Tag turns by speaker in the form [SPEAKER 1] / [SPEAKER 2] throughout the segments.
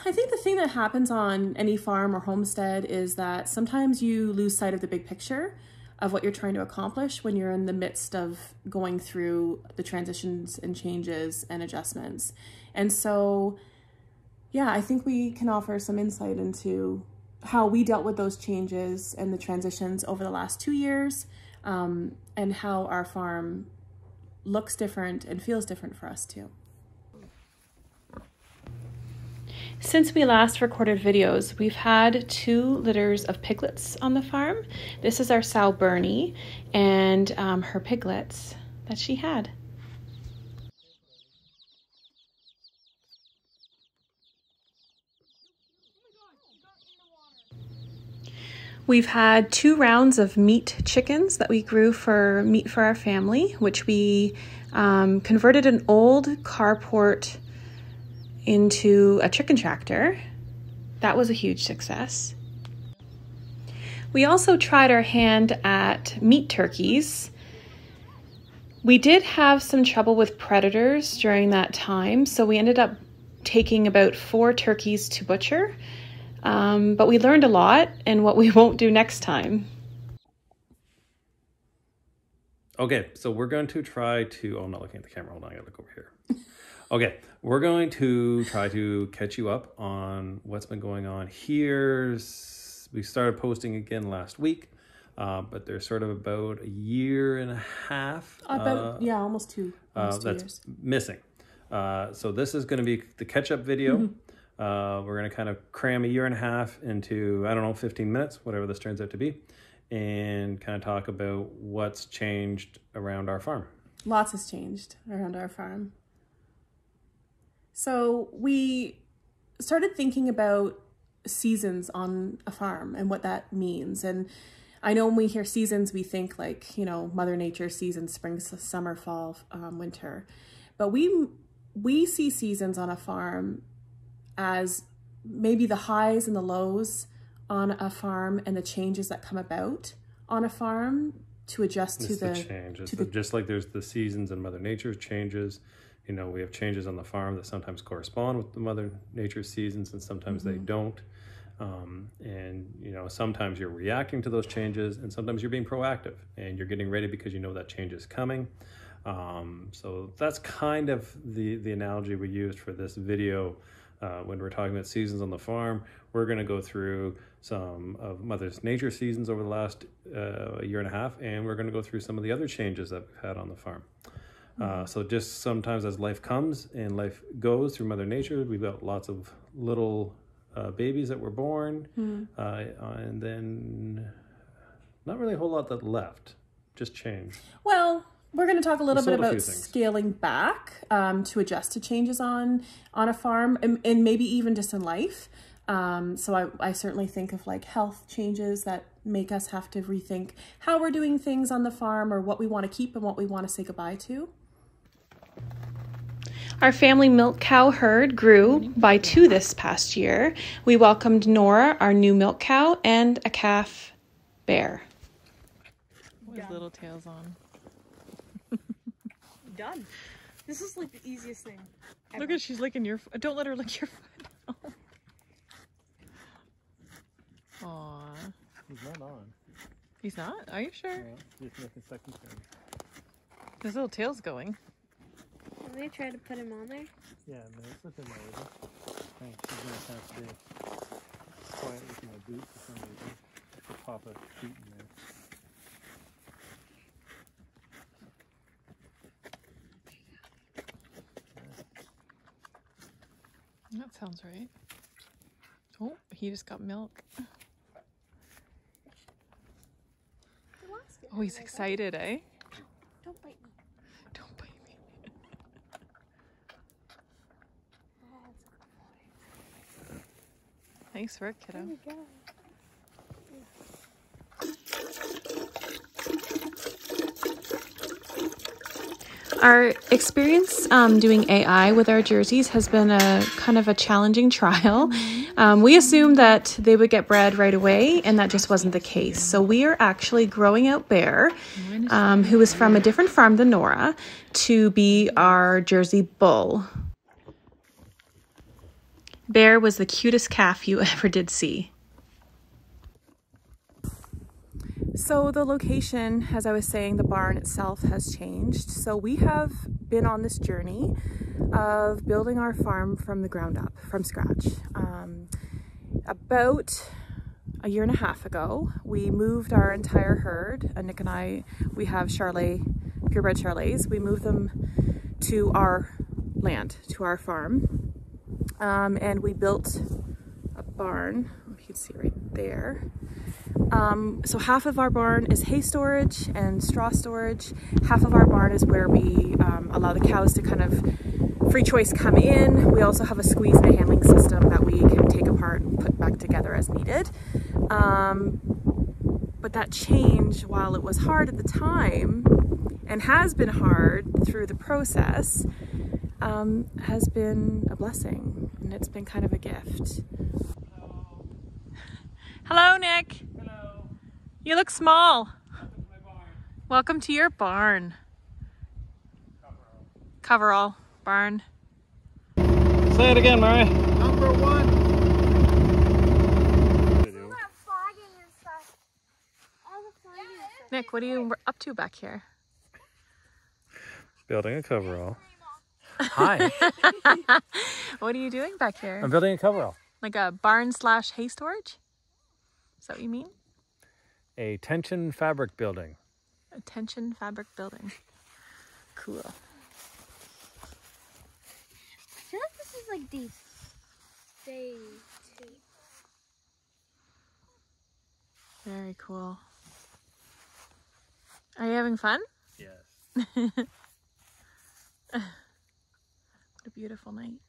[SPEAKER 1] I think the thing that happens on any farm or homestead is that sometimes you lose sight of the big picture of what you're trying to accomplish when you're in the midst of going through the transitions and changes and adjustments. And so, yeah, I think we can offer some insight into how we dealt with those changes and the transitions over the last 2 years, and how our farm looks different and feels different for us too. Since we last recorded videos, we've had 2 litters of piglets on the farm. This is our sow Bernie and her piglets that she had. We've had 2 rounds of meat chickens that we grew for meat for our family, which we converted an old carport into a chicken tractor. That was a huge success. We also tried our hand at meat turkeys. We did have some trouble with predators during that time, so we ended up taking about 4 turkeys to butcher. But we learned a lot and what we won't do next time.
[SPEAKER 2] Okay, so we're going to try to, oh, I'm not looking at the camera. Hold on, I gotta look over here. Okay, we're going to try to catch you up on what's been going on here. We started posting again last week, but there's sort of about a year and a half.
[SPEAKER 1] Yeah, almost 2
[SPEAKER 2] that's
[SPEAKER 1] years.
[SPEAKER 2] Missing. So this is going to be the catch-up video.
[SPEAKER 1] Mm-hmm.
[SPEAKER 2] We're going to kind of cram a year and a half into, I don't know, 15 minutes, whatever this turns out to be, and kind of talk about what's changed around our farm.
[SPEAKER 1] Lots has changed around our farm. So we started thinking about seasons on a farm and what that means. And I know when we hear seasons, we think like, you know, Mother Nature seasons, spring, summer, fall, winter. But we see seasons on a farm as maybe the highs and the lows on a farm and the changes that come about on a farm to adjust to the
[SPEAKER 2] change. Just like there's the seasons and Mother Nature's changes, you know, we have changes on the farm that sometimes correspond with the Mother Nature's seasons and sometimes they don't. And, you know, sometimes you're reacting to those changes and sometimes you're being proactive and you're getting ready because you know that change is coming. So that's kind of the analogy we used for this video. When we're talking about seasons on the farm, we're going to go through some of Mother Nature's seasons over the last year and a half, and we're going to go through some of the other changes that we've had on the farm. So just sometimes as life comes and life goes through Mother Nature, we've got lots of little babies that were born, and then not really a whole lot that left, just change.
[SPEAKER 1] Well, we're going to talk a little bit about scaling back to adjust to changes on a farm and maybe even just in life. So I certainly think of like health changes that make us have to rethink how we're doing things on the farm or what we want to keep and what we want to say goodbye to. Our family milk cow herd grew by 2 this past year. We welcomed Nora, our new milk cow, and a calf bear.
[SPEAKER 3] With little tails on.
[SPEAKER 4] Done. This is like the easiest thing ever.
[SPEAKER 3] Look at, she's licking your foot. Don't let her lick your foot. Aww.
[SPEAKER 2] He's not on.
[SPEAKER 3] He's not? Are you sure?
[SPEAKER 2] Yeah, he's making second turn.
[SPEAKER 3] His little tail's going.
[SPEAKER 4] Can they try to put him on there?
[SPEAKER 2] Yeah, no, it's looking already. Thanks. She's going to have to be quiet with my boot for some reason. I'll pop a feet in there.
[SPEAKER 3] That sounds right. Oh, he just got milk. Oh, he's excited, eh?
[SPEAKER 4] Don't bite me.
[SPEAKER 3] Don't bite me.
[SPEAKER 4] Oh, that's a good boy.
[SPEAKER 3] Nice work, kiddo.
[SPEAKER 4] There you go.
[SPEAKER 1] Our experience doing AI with our jerseys has been a kind of a challenging trial. We assumed that they would get bred right away, and that just wasn't the case. So we are actually growing out Bear, who is from a different farm than Nora, to be our Jersey bull. Bear was the cutest calf you ever did see. So the location, as I was saying, the barn itself has changed. So we have been on this journey of building our farm from the ground up, from scratch. About a year and a half ago, we moved our entire herd. Nick and I, we have Charlet, purebred Charlets. We moved them to our land, to our farm. And we built a barn, you can see right there. So half of our barn is hay storage and straw storage. Half of our barn is where we allow the cows to kind of free choice come in. We also have a squeeze and a handling system that we can take apart and put back together as needed. But that change, while it was hard at the time and has been hard through the process, has been a blessing, and it's been kind of a gift. Hello, Nick.
[SPEAKER 2] Hello.
[SPEAKER 1] You look small.
[SPEAKER 2] Welcome to my barn.
[SPEAKER 1] Welcome to your barn. Coverall barn.
[SPEAKER 2] Say it again, Murray.
[SPEAKER 5] Number one.
[SPEAKER 1] Nick, what are you up to back here?
[SPEAKER 2] Building a coverall.
[SPEAKER 5] Hi.
[SPEAKER 1] What are you doing back here?
[SPEAKER 2] I'm building a coverall.
[SPEAKER 1] Like a barn slash hay storage? Is that what you mean?
[SPEAKER 2] A tension fabric building.
[SPEAKER 1] A tension fabric building. Cool.
[SPEAKER 4] I feel like this is like day 2.
[SPEAKER 1] Very cool. Are you having fun?
[SPEAKER 2] Yes.
[SPEAKER 1] What a beautiful night.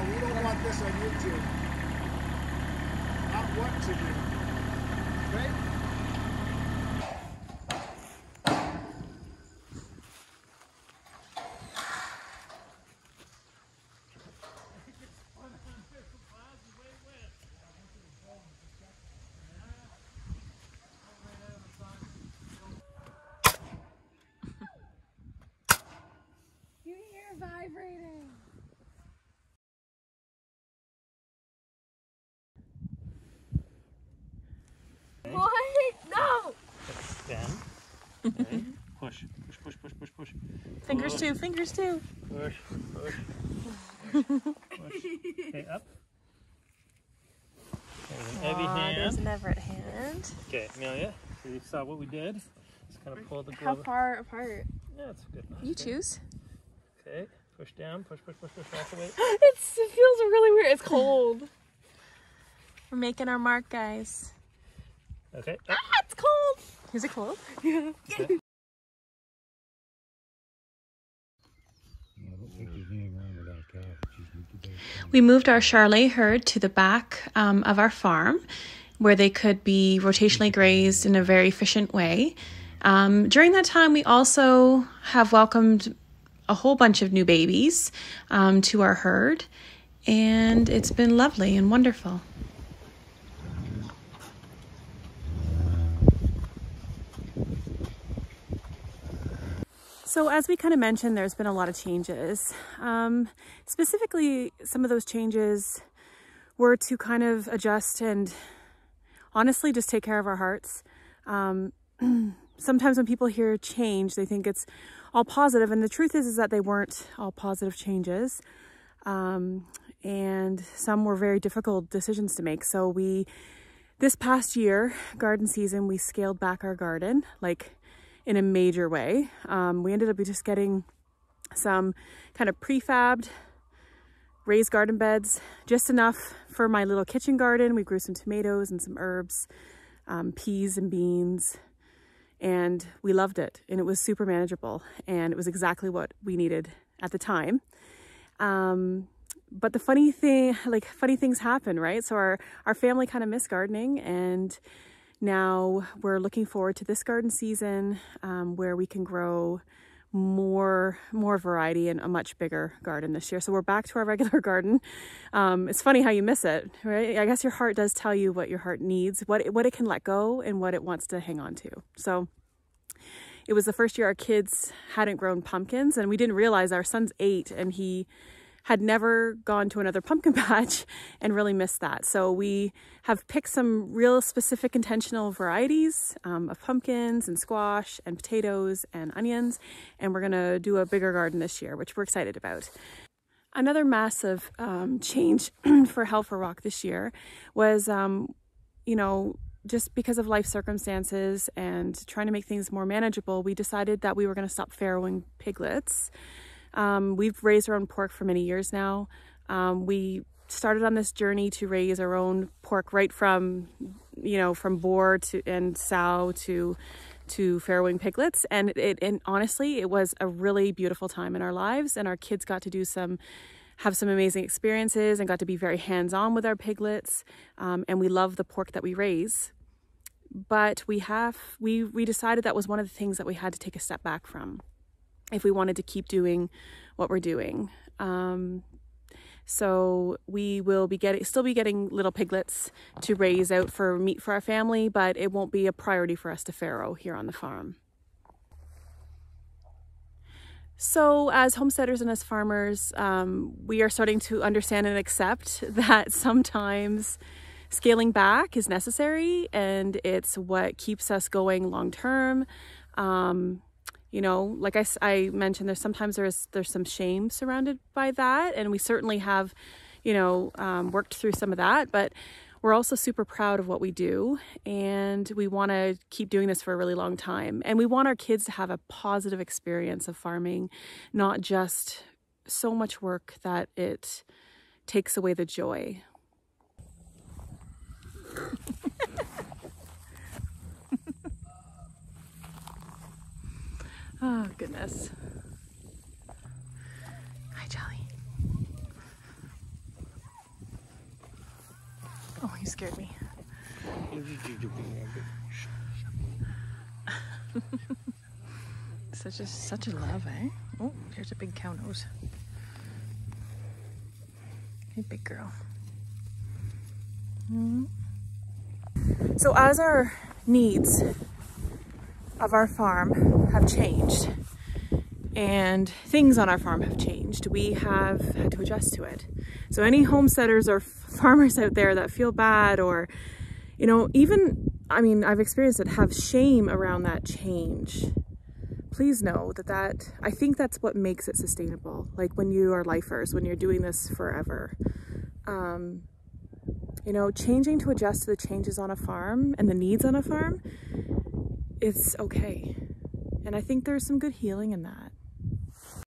[SPEAKER 5] We don't want this on YouTube. Not what to do. Okay?
[SPEAKER 4] You hear vibrating. What? No!
[SPEAKER 2] Stand. Okay. Push. Push, push, push, push, push.
[SPEAKER 1] Fingers too, fingers too.
[SPEAKER 2] Push, push, push, push. Okay, up. There's an heavy hand.
[SPEAKER 1] There's an Everett hand.
[SPEAKER 2] Okay, Amelia, so you saw what we did. Just kind of pull the
[SPEAKER 4] How
[SPEAKER 2] glove.
[SPEAKER 4] far apart?
[SPEAKER 2] Yeah, that's good enough.
[SPEAKER 1] You choose.
[SPEAKER 2] Okay, push down, push, push, push, push, walk away.
[SPEAKER 4] It feels really weird. It's cold.
[SPEAKER 1] We're making our mark, guys.
[SPEAKER 2] Okay, up.
[SPEAKER 4] It's cold.
[SPEAKER 1] Is it cold?
[SPEAKER 4] Yeah.
[SPEAKER 2] Okay.
[SPEAKER 1] We moved our Charlet herd to the back of our farm where they could be rotationally grazed in a very efficient way. During that time, we also have welcomed a whole bunch of new babies to our herd, and it's been lovely and wonderful. So as we kind of mentioned, there's been a lot of changes. Specifically, some of those changes were to kind of adjust and honestly just take care of our hearts. Sometimes when people hear change, they think it's all positive, and the truth is that they weren't all positive changes. And some were very difficult decisions to make. So this past year, garden season, we scaled back our garden, like in a major way. We ended up just getting some kind of prefabbed raised garden beds, just enough for my little kitchen garden. We grew some tomatoes and some herbs, peas and beans, and we loved it. And it was super manageable, and it was exactly what we needed at the time. But the funny things happen, right? So our family kind of missed gardening, and now we're looking forward to this garden season where we can grow more variety in a much bigger garden this year. So we're back to our regular garden. It's funny how you miss it, right? I guess your heart does tell you what your heart needs, what it can let go and what it wants to hang on to. So it was the first year our kids hadn't grown pumpkins, and we didn't realize our son's 8 and he had never gone to another pumpkin patch and really missed that. So we have picked some real specific intentional varieties of pumpkins and squash and potatoes and onions, and we're gonna do a bigger garden this year, which we're excited about. Another massive change for Helferock this year was, you know, just because of life circumstances and trying to make things more manageable, we decided that we were gonna stop farrowing piglets. We've raised our own pork for many years now. We started on this journey to raise our own pork right from, you know, from boar to and sow to farrowing piglets, and honestly, it was a really beautiful time in our lives, and our kids got to have some amazing experiences and got to be very hands-on with our piglets, and we love the pork that we raise. But we decided that was one of the things that we had to take a step back from if we wanted to keep doing what we're doing. So we will still be getting little piglets to raise out for meat for our family, but it won't be a priority for us to farrow here on the farm. So as homesteaders and as farmers, we are starting to understand and accept that sometimes scaling back is necessary, and it's what keeps us going long term. You know, like I mentioned, there's some shame surrounded by that, and we certainly have, you know, worked through some of that, but we're also super proud of what we do, and we want to keep doing this for a really long time. And we want our kids to have a positive experience of farming, not just so much work that it takes away the joy. Oh, goodness. Hi, Jolly. Oh, you scared me. Such a love, eh? Oh, here's a big cow nose. Hey, big girl. So as our needs of our farm have changed and things on our farm have changed, we have had to adjust to it. So any homesteaders or farmers out there that feel bad, or, you know, even, I mean, I've experienced it, have shame around that change, please know that I think that's what makes it sustainable. Like when you are lifers, when you're doing this forever, you know, changing to adjust to the changes on a farm and the needs on a farm, it's okay. And I think there's some good healing in that.